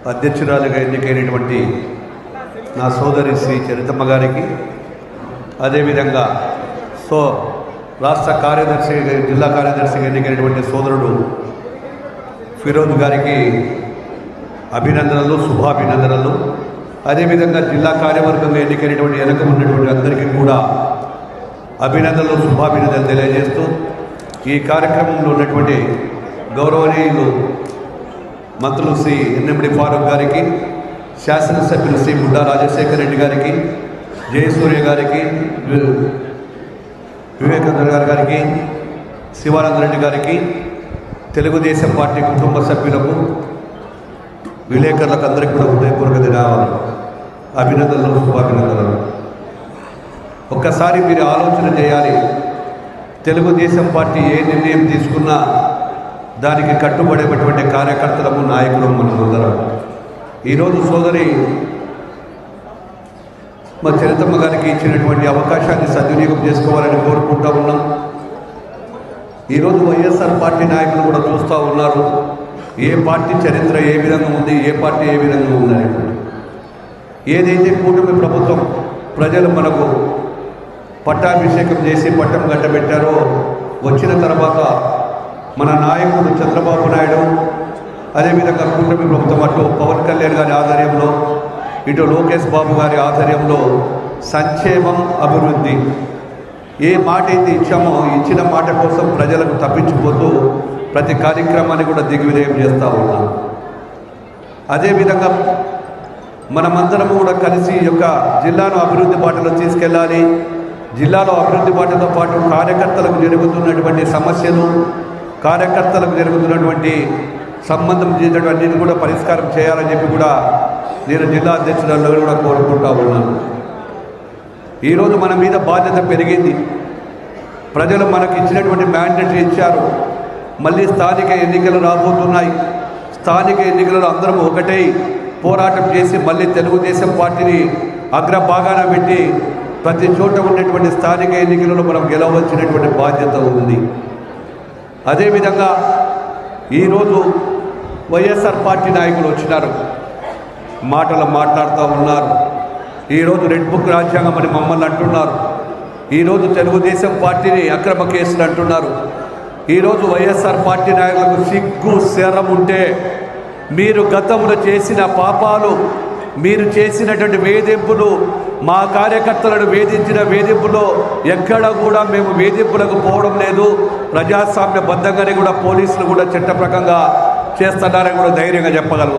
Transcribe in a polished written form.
అధ్యక్షురాలుగా ఎన్నికైనటువంటి నా సోదరి శ్రీ చరితమ్మ గారికి, అదేవిధంగా రాష్ట్ర కార్యదర్శి జిల్లా కార్యదర్శిగా ఎన్నికైనటువంటి సోదరుడు ఫిరోజ్ గారికి అభినందనలు, శుభాభినందనలు. అదేవిధంగా జిల్లా కార్యవర్గంగా ఎన్నికైనటువంటి వెనక ఉన్నటువంటి అందరికీ కూడా అభినందనలు, శుభాభినందనలు తెలియజేస్తూ ఈ కార్యక్రమంలో ఉన్నటువంటి గౌరవనీయులు మంత్రులు శ్రీ ఎన్నెమిడి ఫారూక్ గారికి, శాసనసభ్యులు శ్రీ బుడ్డా రాజశేఖర రెడ్డి గారికి, జయసూర్య గారికి, వివేకానంద గారికి, శివానంద రెడ్డి గారికి, తెలుగుదేశం పార్టీ కుటుంబ సభ్యులకు, విలేకరులకు అందరికీ కూడా హృదయపూర్వక ధన్యవాదాలు, అభినందనలు, శుభాభినందనలు. ఒక్కసారి మీరు ఆలోచన చేయాలి. తెలుగుదేశం పార్టీ ఏ నిర్ణయం తీసుకున్నా దానికి కట్టుబడేటువంటి కార్యకర్తలము, నాయకులు మనమందరం. ఈరోజు సోదరి మా చరితమ్మ గారికి ఇచ్చినటువంటి అవకాశాన్ని సద్వినియోగం చేసుకోవాలని కోరుకుంటూ ఉన్నాం. ఈరోజు వైఎస్ఆర్ పార్టీ నాయకులు కూడా చూస్తూ ఉన్నారు ఏ పార్టీ చరిత్ర ఏ విధంగా ఉంది, ఏ పార్టీ ఏ విధంగా ఉందని. ఏదైతే కూటమి ప్రభుత్వం ప్రజలు మనకు పట్టాభిషేకం చేసి పట్టం గట్టబెట్టారో, వచ్చిన తర్వాత మన నాయకుడు చంద్రబాబు నాయుడు, అదేవిధంగా కూటమి ప్రభుత్వం అటు పవన్ కళ్యాణ్ గారి ఆధ్వర్యంలో, ఇటు లోకేష్ బాబు గారి ఆధ్వర్యంలో సంక్షేమం, అభివృద్ధి ఏ మాట అయితే ఇచ్చామో ఇచ్చిన మాట కోసం ప్రజలకు తప్పించిపోతూ ప్రతి కార్యక్రమాన్ని కూడా దిగ్విజయం చేస్తూ ఉన్నాం. అదేవిధంగా మనమందరం కూడా కలిసి ఈ యొక్క జిల్లాను అభివృద్ధి బాటలో తీసుకెళ్ళాలి. జిల్లాలో అభివృద్ధి బాటతో పాటు కార్యకర్తలకు జరుగుతున్నటువంటి సమస్యలు, కార్యకర్తలకు జరుగుతున్నటువంటి సంబంధం చేసేటవన్నీ కూడా పరిష్కారం చేయాలని చెప్పి కూడా నేను జిల్లా అధ్యక్షులను కూడా కోరుకుంటూ ఉన్నాను. ఈరోజు మన మీద బాధ్యత పెరిగింది. ప్రజలు మనకు ఇచ్చినటువంటి మ్యాండేట్ ఇచ్చారు. మళ్ళీ స్థానిక ఎన్నికలు రాబోతున్నాయి. స్థానిక ఎన్నికలలో అందరం ఒకటై పోరాటం చేసి మళ్ళీ తెలుగుదేశం పార్టీని అగ్రభాగాన పెట్టి ప్రతి చోట ఉన్నటువంటి స్థానిక ఎన్నికలలో మనం గెలవలసినటువంటి బాధ్యత ఉంది. అదేవిధంగా ఈరోజు వైఎస్ఆర్ పార్టీ నాయకులు వచ్చినారు, మాటలు మాట్లాడుతూ ఉన్నారు. ఈరోజు రెడ్ బుక్ రాజ్యాంగం అని మమ్మల్ని అంటున్నారు. ఈరోజు తెలుగుదేశం పార్టీని అక్రమ కేసులు అంటున్నారు. ఈరోజు వైఎస్ఆర్ పార్టీ నాయకులకు సిగ్గు శరం ఉంటే మీరు గతంలో చేసిన పాపాలు, మీరు చేసినటువంటి వేధింపులు, మా కార్యకర్తలను వేధించిన వేధింపులో ఎక్కడ కూడా మేము వేధింపులకు పోవడం లేదు. ప్రజాస్వామ్య బద్ధంగానే కూడా పోలీసులు కూడా చట్టప్రకంగా చేస్తున్నారని కూడా ధైర్యంగా చెప్పగలరు.